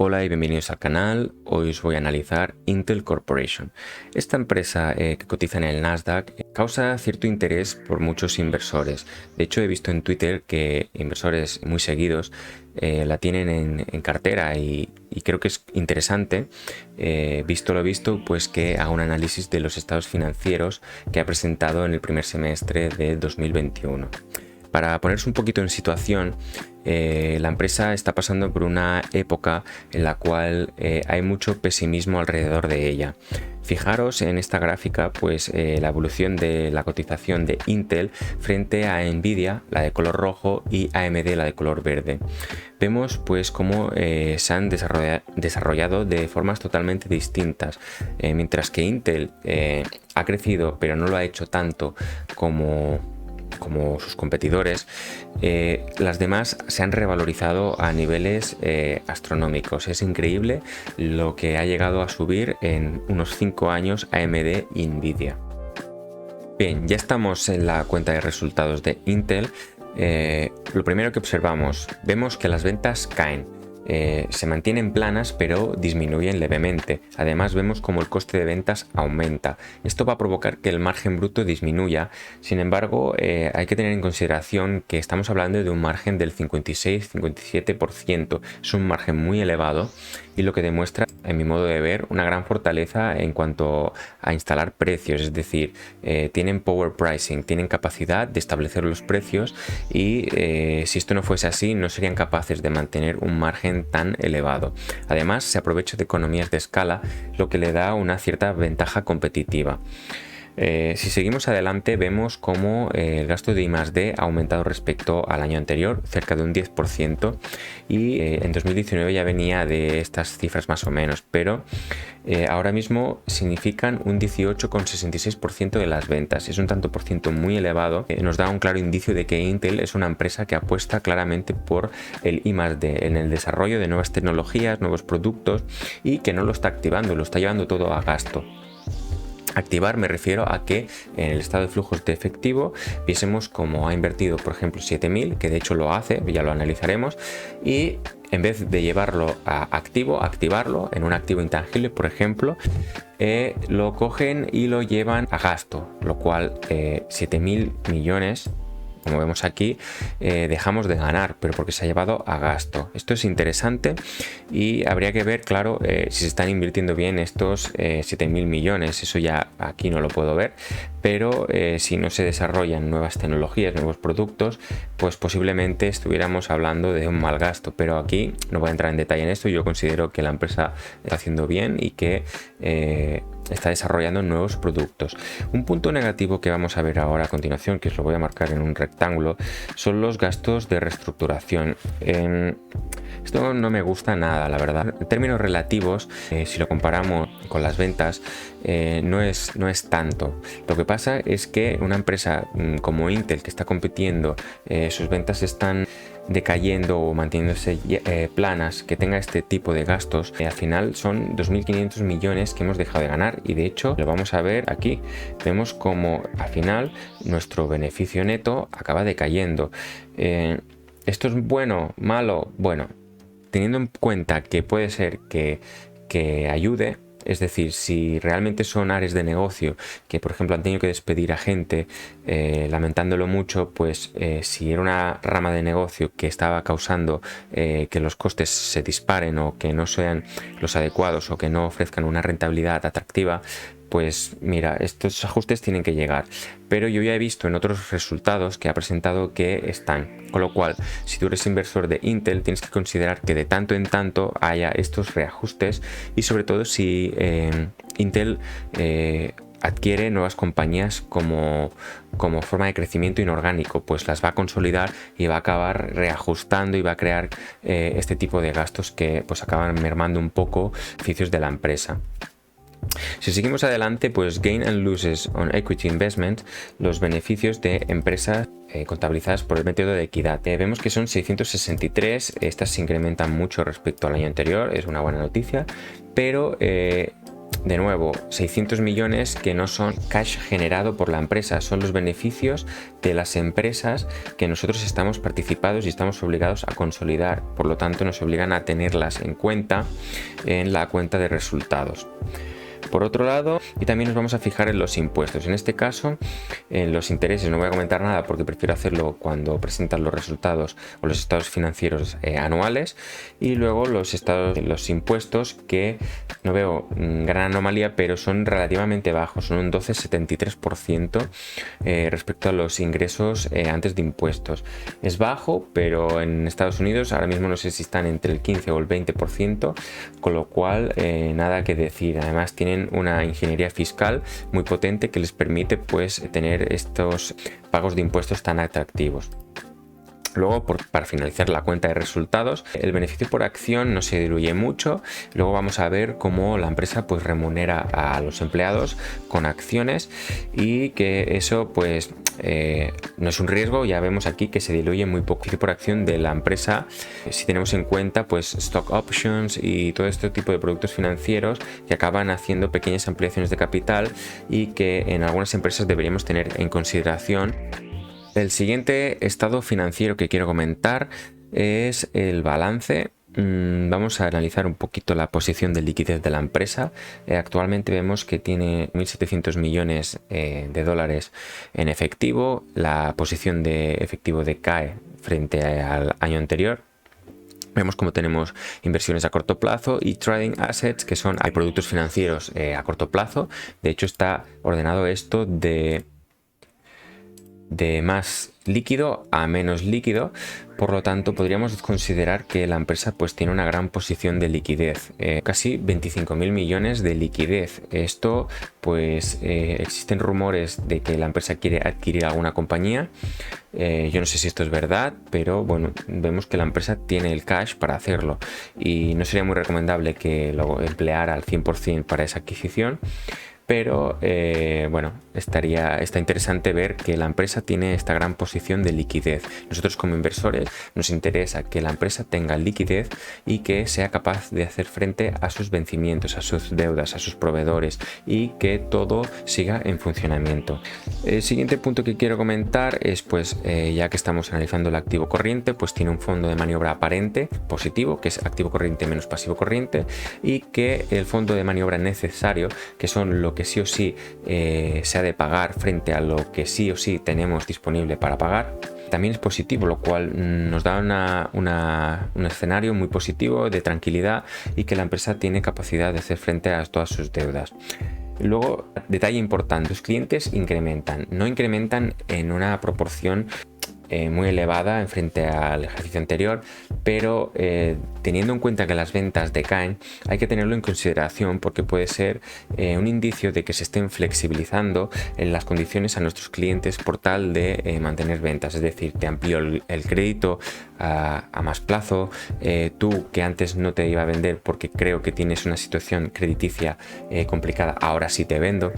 Hola y bienvenidos al canal. Hoy os voy a analizar Intel Corporation. Esta empresa que cotiza en el Nasdaq causa cierto interés por muchos inversores. De hecho, he visto en Twitter que inversores muy seguidos la tienen en cartera y creo que es interesante, visto lo visto, pues que haga un análisis de los estados financieros que ha presentado en el primer semestre de 2021. Para ponerse un poquito en situación, la empresa está pasando por una época en la cual hay mucho pesimismo alrededor de ella. Fijaros en esta gráfica, pues la evolución de la cotización de Intel frente a Nvidia, la de color rojo, y AMD, la de color verde. Vemos pues cómo se han desarrollado de formas totalmente distintas. Mientras que Intel ha crecido, pero no lo ha hecho tanto como sus competidores, las demás se han revalorizado a niveles astronómicos. Es increíble lo que ha llegado a subir en unos 5 años AMD y Nvidia. Bien, ya estamos en la cuenta de resultados de Intel. Lo primero que observamos, vemos que las ventas caen. Se mantienen planas pero disminuyen levemente. Además vemos como el coste de ventas aumenta. Esto va a provocar que el margen bruto disminuya. Sin embargo, hay que tener en consideración que estamos hablando de un margen del 56-57%. Es un margen muy elevado y lo que demuestra, en mi modo de ver, una gran fortaleza en cuanto a instalar precios. Es decir, tienen power pricing, tienen capacidad de establecer los precios y si esto no fuese así no serían capaces de mantener un margen tan elevado. Además, se aprovecha de economías de escala, lo que le da una cierta ventaja competitiva. Si seguimos adelante, vemos cómo el gasto de I+D ha aumentado respecto al año anterior, cerca de un 10%, y en 2019 ya venía de estas cifras más o menos, pero ahora mismo significan un 18,66% de las ventas. Es un tanto por ciento muy elevado. Nos da un claro indicio de que Intel es una empresa que apuesta claramente por el I+D en el desarrollo de nuevas tecnologías, nuevos productos, y que no lo está activando, lo está llevando todo a gasto. Activar me refiero a que en el estado de flujos de efectivo viésemos como ha invertido, por ejemplo, 7.000, que de hecho lo hace, ya lo analizaremos, y en vez de llevarlo a activo, activarlo en un activo intangible, por ejemplo, lo cogen y lo llevan a gasto, lo cual 7.000 millones, como vemos aquí, dejamos de ganar, pero porque se ha llevado a gasto. Esto es interesante y habría que ver, claro, si se están invirtiendo bien estos 7.000 millones. Eso ya aquí no lo puedo ver, pero si no se desarrollan nuevas tecnologías, nuevos productos, pues posiblemente estuviéramos hablando de un mal gasto. Pero aquí no voy a entrar en detalle en esto. Yo considero que la empresa está haciendo bien y que está desarrollando nuevos productos. Un punto negativo que vamos a ver ahora a continuación, que os lo voy a marcar en un rectángulo, son los gastos de reestructuración. Esto no me gusta nada, la verdad. En términos relativos, si lo comparamos con las ventas, no es tanto. Lo que pasa es que una empresa como Intel, que está compitiendo, sus ventas están decayendo o manteniéndose planas, que tenga este tipo de gastos, al final son 2.500 millones que hemos dejado de ganar, y de hecho lo vamos a ver aquí. Vemos como al final nuestro beneficio neto acaba decayendo. ¿Esto es bueno, malo? Bueno, teniendo en cuenta que puede ser que ayude. Es decir, si realmente son áreas de negocio que, por ejemplo, han tenido que despedir a gente, lamentándolo mucho, pues si era una rama de negocio que estaba causando que los costes se disparen o que no sean los adecuados o que no ofrezcan una rentabilidad atractiva, pues mira, estos ajustes tienen que llegar. Pero yo ya he visto en otros resultados que ha presentado que están. Con lo cual, si tú eres inversor de Intel, tienes que considerar que de tanto en tanto haya estos reajustes, y sobre todo si Intel adquiere nuevas compañías como forma de crecimiento inorgánico, pues las va a consolidar y va a acabar reajustando y va a crear este tipo de gastos que pues acaban mermando un poco los beneficios de la empresa. Si seguimos adelante, pues Gain and Losses on Equity Investment, los beneficios de empresas contabilizadas por el método de equidad. Vemos que son 663, estas se incrementan mucho respecto al año anterior, es una buena noticia, pero de nuevo, 600 millones que no son cash generado por la empresa, son los beneficios de las empresas que nosotros estamos participados y estamos obligados a consolidar. Por lo tanto, nos obligan a tenerlas en cuenta en la cuenta de resultados. Por otro lado, y también nos vamos a fijar en los impuestos. En este caso, en los intereses no voy a comentar nada porque prefiero hacerlo cuando presentan los resultados o los estados financieros anuales. Y luego los impuestos, que no veo gran anomalía, pero son relativamente bajos, son un 12,73% respecto a los ingresos antes de impuestos. Es bajo, pero en Estados Unidos ahora mismo no sé si están entre el 15 o el 20%, con lo cual nada que decir. Además tienen una ingeniería fiscal muy potente que les permite pues tener estos pagos de impuestos tan atractivos. Luego, para finalizar la cuenta de resultados, el beneficio por acción no se diluye mucho. Luego vamos a ver cómo la empresa pues remunera a los empleados con acciones, y que eso pues no es un riesgo. Ya vemos aquí que se diluye muy poco el beneficio por acción de la empresa si tenemos en cuenta pues stock options y todo este tipo de productos financieros que acaban haciendo pequeñas ampliaciones de capital y que en algunas empresas deberíamos tener en consideración. El siguiente estado financiero que quiero comentar es el balance. Vamos a analizar un poquito la posición de liquidez de la empresa. Actualmente vemos que tiene 1.700 millones de dólares en efectivo. La posición de efectivo decae frente al año anterior. Vemos como tenemos inversiones a corto plazo y trading assets, que son productos financieros a corto plazo. De hecho, está ordenado esto de más líquido a menos líquido. Por lo tanto, podríamos considerar que la empresa pues tiene una gran posición de liquidez, casi 25.000 millones de liquidez. Esto pues existen rumores de que la empresa quiere adquirir alguna compañía. Yo no sé si esto es verdad, pero bueno, vemos que la empresa tiene el cash para hacerlo y no sería muy recomendable que lo empleara al 100% para esa adquisición. Pero bueno, está interesante ver que la empresa tiene esta gran posición de liquidez. Nosotros como inversores nos interesa que la empresa tenga liquidez y que sea capaz de hacer frente a sus vencimientos, a sus deudas, a sus proveedores, y que todo siga en funcionamiento. El siguiente punto que quiero comentar es pues ya que estamos analizando el activo corriente, pues tiene un fondo de maniobra aparente positivo, que es activo corriente menos pasivo corriente, y que el fondo de maniobra necesario, que son lo que sí o sí se ha de pagar frente a lo que sí o sí tenemos disponible para pagar, también es positivo, lo cual nos da un escenario muy positivo de tranquilidad y que la empresa tiene capacidad de hacer frente a todas sus deudas. Luego, detalle importante, los clientes no incrementan en una proporción muy elevada en frente al ejercicio anterior, pero teniendo en cuenta que las ventas decaen, hay que tenerlo en consideración porque puede ser un indicio de que se estén flexibilizando en las condiciones a nuestros clientes por tal de mantener ventas. Es decir, te amplío el crédito a más plazo, tú que antes no te iba a vender porque creo que tienes una situación crediticia complicada, ahora sí te vendo.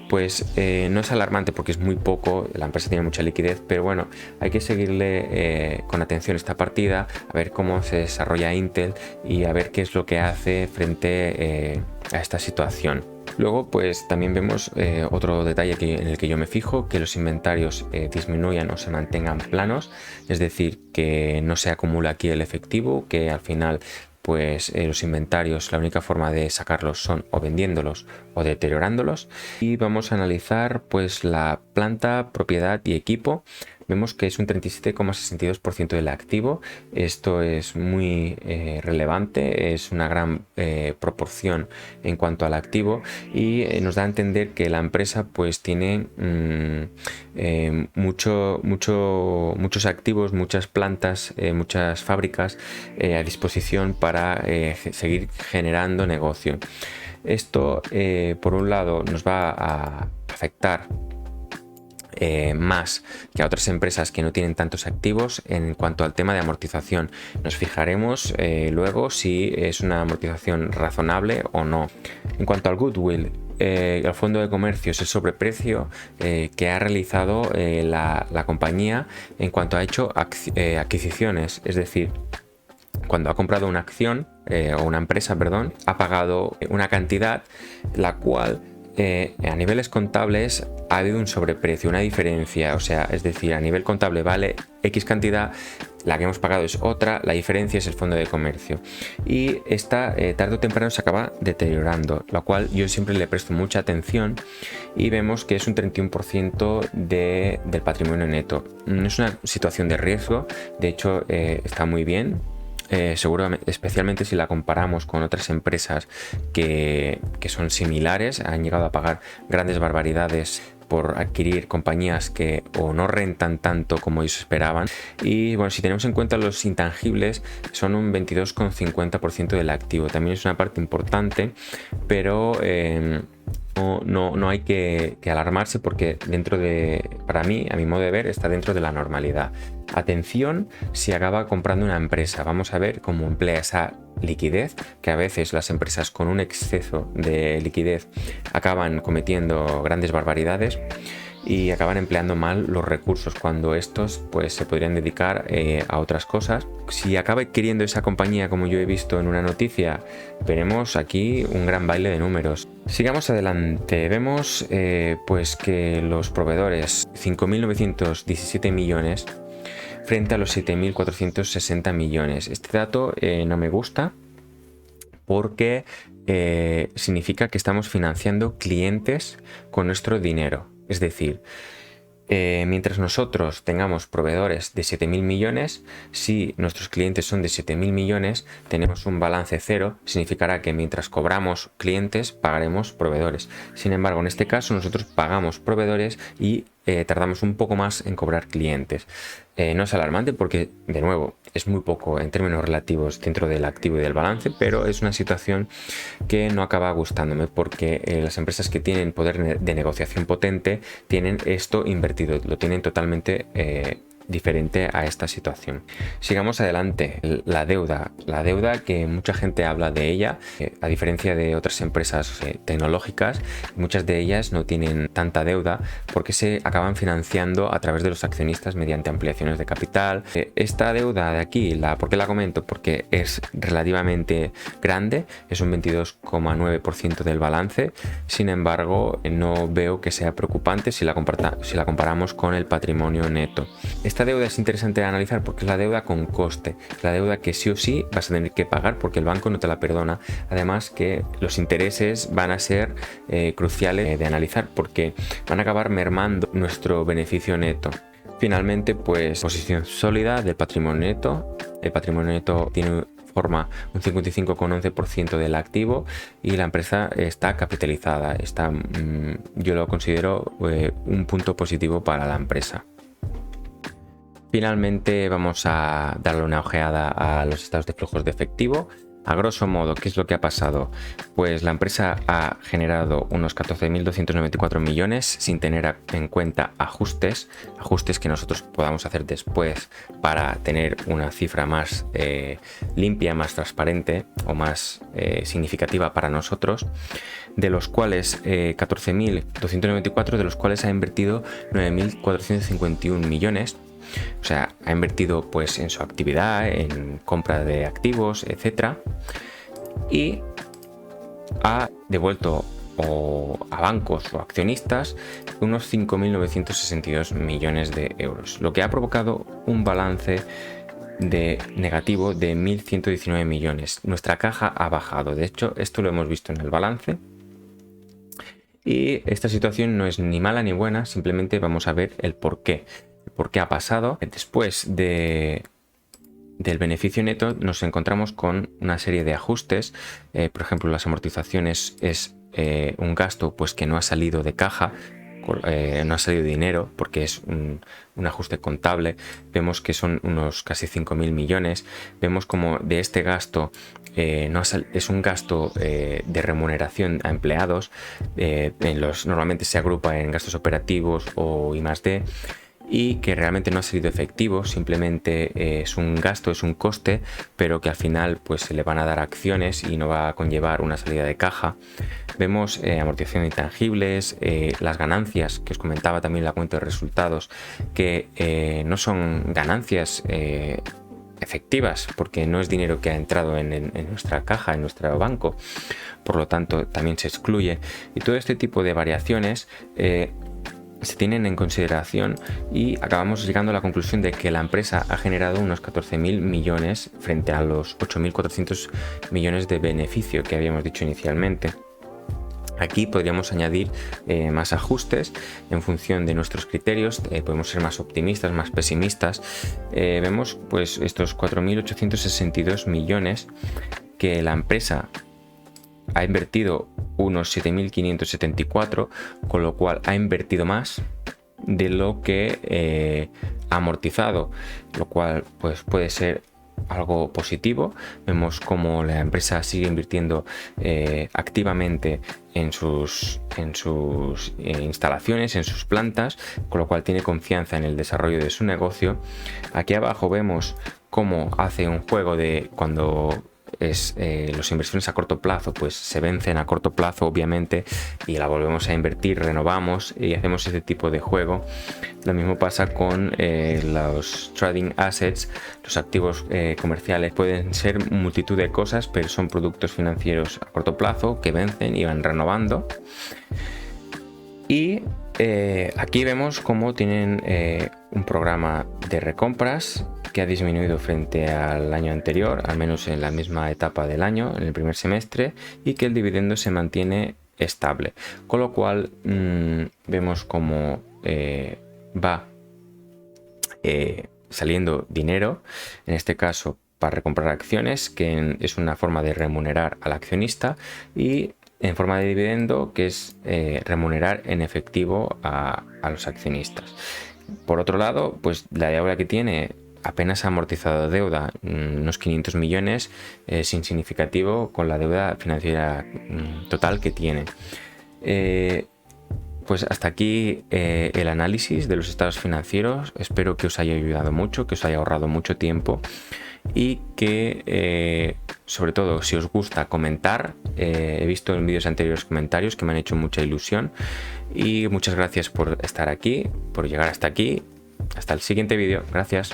Pues no es alarmante porque es muy poco, la empresa tiene mucha liquidez, pero bueno, hay que seguirle con atención esta partida, a ver cómo se desarrolla Intel y a ver qué es lo que hace frente a esta situación. Luego pues también vemos otro detalle en el que yo me fijo, que los inventarios disminuyan o se mantengan planos, es decir, que no se acumula aquí el efectivo, que al final pues los inventarios, la única forma de sacarlos son o vendiéndolos o deteriorándolos. Y vamos a analizar pues la planta, propiedad y equipo. Vemos que es un 37,62% del activo. Esto es muy relevante, es una gran proporción en cuanto al activo, y nos da a entender que la empresa pues tiene muchos activos, muchas plantas, muchas fábricas a disposición para seguir generando negocio. Esto por un lado nos va a afectar más que a otras empresas que no tienen tantos activos. En cuanto al tema de amortización, nos fijaremos luego si es una amortización razonable o no. En cuanto al goodwill, el fondo de comercio es el sobreprecio que ha realizado la compañía en cuanto ha hecho adquisiciones, es decir, cuando ha comprado una acción o una empresa, perdón, ha pagado una cantidad la cual a niveles contables ha habido un sobreprecio, una diferencia, o sea, es decir, a nivel contable vale X cantidad, la que hemos pagado es otra, la diferencia es el fondo de comercio y esta tarde o temprano se acaba deteriorando, lo cual yo siempre le presto mucha atención y vemos que es un 31% del patrimonio neto. No es una situación de riesgo, de hecho está muy bien. Seguramente, especialmente si la comparamos con otras empresas que son similares, han llegado a pagar grandes barbaridades por adquirir compañías que o no rentan tanto como ellos esperaban. Y bueno, si tenemos en cuenta los intangibles, son un 22,50% del activo. También es una parte importante, pero no hay que alarmarse porque para mí, a mi modo de ver, está dentro de la normalidad. Atención si acaba comprando una empresa. Vamos a ver cómo emplea esa liquidez, que a veces las empresas con un exceso de liquidez acaban cometiendo grandes barbaridades y acaban empleando mal los recursos cuando estos pues se podrían dedicar a otras cosas. Si acaba adquiriendo esa compañía, como yo he visto en una noticia, veremos aquí un gran baile de números. Sigamos adelante, vemos pues que los proveedores 5.917 millones frente a los 7.460 millones. Este dato no me gusta porque significa que estamos financiando clientes con nuestro dinero. Es decir, mientras nosotros tengamos proveedores de 7.000 millones, si nuestros clientes son de 7.000 millones, tenemos un balance cero, significará que mientras cobramos clientes, pagaremos proveedores. Sin embargo, en este caso nosotros pagamos proveedores y tardamos un poco más en cobrar clientes. No es alarmante porque, de nuevo, es muy poco en términos relativos dentro del activo y del balance, pero es una situación que no acaba gustándome porque las empresas que tienen poder de negociación potente tienen esto invertido, lo tienen totalmente diferente a esta situación. Sigamos adelante. La deuda que mucha gente habla de ella, a diferencia de otras empresas tecnológicas, muchas de ellas no tienen tanta deuda porque se acaban financiando a través de los accionistas mediante ampliaciones de capital. Esta deuda de aquí, ¿por qué la comento? Porque es relativamente grande, es un 22,9% del balance. Sin embargo, no veo que sea preocupante si la comparamos con el patrimonio neto. Esta deuda es interesante de analizar porque es la deuda con coste, la deuda que sí o sí vas a tener que pagar porque el banco no te la perdona. Además que los intereses van a ser cruciales de analizar porque van a acabar mermando nuestro beneficio neto. Finalmente, pues posición sólida del patrimonio neto. El patrimonio neto forma un 55,11% del activo y la empresa está capitalizada. Yo lo considero un punto positivo para la empresa. Finalmente vamos a darle una ojeada a los estados de flujos de efectivo. A grosso modo, ¿qué es lo que ha pasado? Pues la empresa ha generado unos 14.294 millones sin tener en cuenta ajustes que nosotros podamos hacer después para tener una cifra más limpia, más transparente o más significativa para nosotros, de los cuales 14.294 de los cuales ha invertido 9.451 millones. O sea, ha invertido pues en su actividad, en compra de activos, etcétera, y ha devuelto a bancos o accionistas unos 5.962 millones de euros, lo que ha provocado un balance negativo de 1.119 millones. Nuestra caja ha bajado, de hecho esto lo hemos visto en el balance. Y esta situación no es ni mala ni buena, simplemente vamos a ver el por qué ha pasado. Después del beneficio neto nos encontramos con una serie de ajustes. Por ejemplo, las amortizaciones es un gasto pues que no ha salido de caja, no ha salido dinero porque es un ajuste contable. Vemos que son unos casi 5.000 millones. Vemos como de este gasto es un gasto de remuneración a empleados. Normalmente se agrupa en gastos operativos o I+D. Y que realmente no ha sido efectivo, simplemente es un gasto, es un coste, pero que al final pues se le van a dar acciones y no va a conllevar una salida de caja. Vemos amortización de intangibles, las ganancias que os comentaba también en la cuenta de resultados, que no son ganancias efectivas, porque no es dinero que ha entrado en nuestra caja, en nuestro banco, por lo tanto también se excluye. Y todo este tipo de variaciones se tienen en consideración y acabamos llegando a la conclusión de que la empresa ha generado unos 14.000 millones frente a los 8.400 millones de beneficio que habíamos dicho inicialmente. Aquí podríamos añadir más ajustes en función de nuestros criterios, podemos ser más optimistas, más pesimistas. Vemos pues estos 4.862 millones que la empresa ha invertido unos 7.574, con lo cual ha invertido más de lo que ha amortizado, lo cual pues puede ser algo positivo. Vemos como la empresa sigue invirtiendo activamente en sus instalaciones, en sus plantas, con lo cual tiene confianza en el desarrollo de su negocio. Aquí abajo vemos cómo hace un juego de cuando las inversiones a corto plazo pues se vencen a corto plazo, obviamente, y la volvemos a invertir, renovamos y hacemos ese tipo de juego. Lo mismo pasa con los trading assets, los activos comerciales. Pueden ser multitud de cosas, pero son productos financieros a corto plazo que vencen y van renovando. Y aquí vemos cómo tienen un programa de recompras que ha disminuido frente al año anterior, al menos en la misma etapa del año, en el primer semestre, y que el dividendo se mantiene estable, con lo cual vemos cómo va saliendo dinero, en este caso para recomprar acciones, que es una forma de remunerar al accionista, y en forma de dividendo, que es remunerar en efectivo a los accionistas. Por otro lado, pues la deuda que tiene, apenas ha amortizado deuda, unos 500 millones, es insignificativo con la deuda financiera total que tiene. Pues hasta aquí el análisis de los estados financieros. Espero que os haya ayudado mucho, que os haya ahorrado mucho tiempo y que sobre todo, si os gusta, comentar. He visto en vídeos anteriores comentarios que me han hecho mucha ilusión, y muchas gracias por estar aquí, por llegar hasta aquí. Hasta el siguiente vídeo. Gracias.